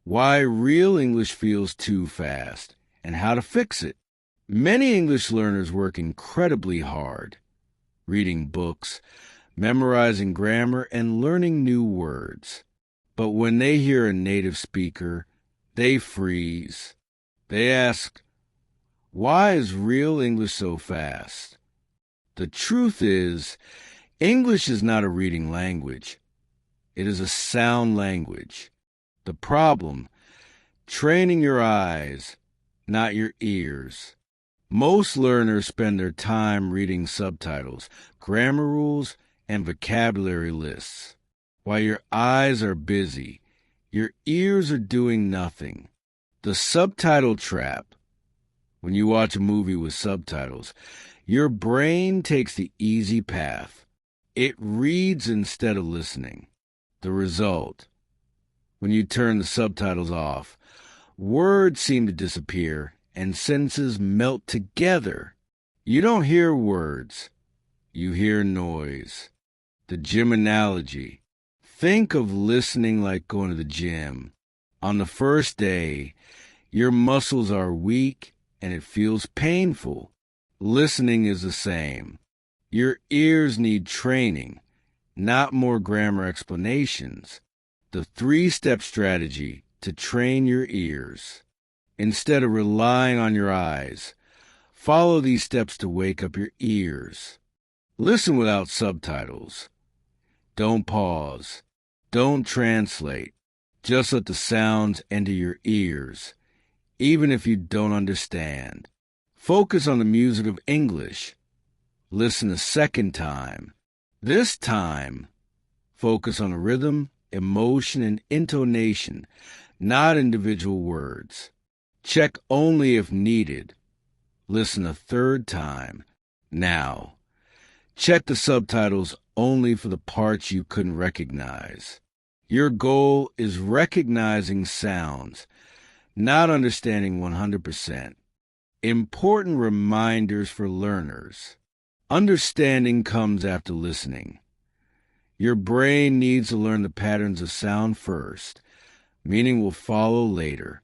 why real English feels too fast, and how to fix it. Many English learners work incredibly hard, reading books, memorizing grammar, and learning new words. But when they hear a native speaker, they freeze. They ask, why is real English so fast? The truth is, English is not a reading language. It is a sound language. The problem, training your eyes, not your ears. Most learners spend their time reading subtitles, grammar rules, and vocabulary lists. While your eyes are busy, your ears are doing nothing. The subtitle trap. When you watch a movie with subtitles, your brain takes the easy path. It reads instead of listening. The result, when you turn the subtitles off, words seem to disappear and sentences melt together. You don't hear words. You hear noise. The gym analogy. Think of listening like going to the gym. On the first day, your muscles are weak and it feels painful. Listening is the same. Your ears need training, not more grammar explanations. The 3-step strategy to train your ears. Instead of relying on your eyes, follow these steps to wake up your ears. Listen without subtitles. Don't pause. Don't translate. Just let the sounds enter your ears, even if you don't understand. Focus on the music of English. Listen a second time. This time, focus on the rhythm, emotion, and intonation, not individual words. Check only if needed. Listen a third time. Now, check the subtitles only for the parts you couldn't recognize. Your goal is recognizing sounds, not understanding 100%. Important reminders for learners. Understanding comes after listening. Your brain needs to learn the patterns of sound first. Meaning will follow later.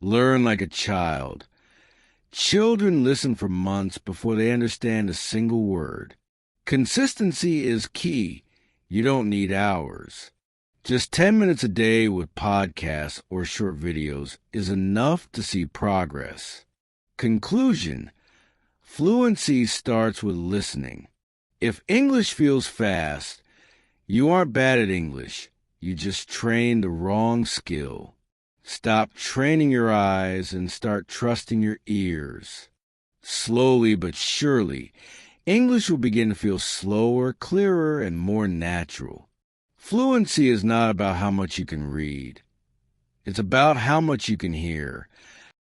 Learn like a child. Children listen for months before they understand a single word. Consistency is key. You don't need hours. Just 10 minutes a day with podcasts or short videos is enough to see progress. Conclusion: fluency starts with listening. If English feels fast, you aren't bad at English. You just trained the wrong skill. Stop training your eyes and start trusting your ears. Slowly but surely, English will begin to feel slower, clearer, and more natural. Fluency is not about how much you can read. It's about how much you can hear,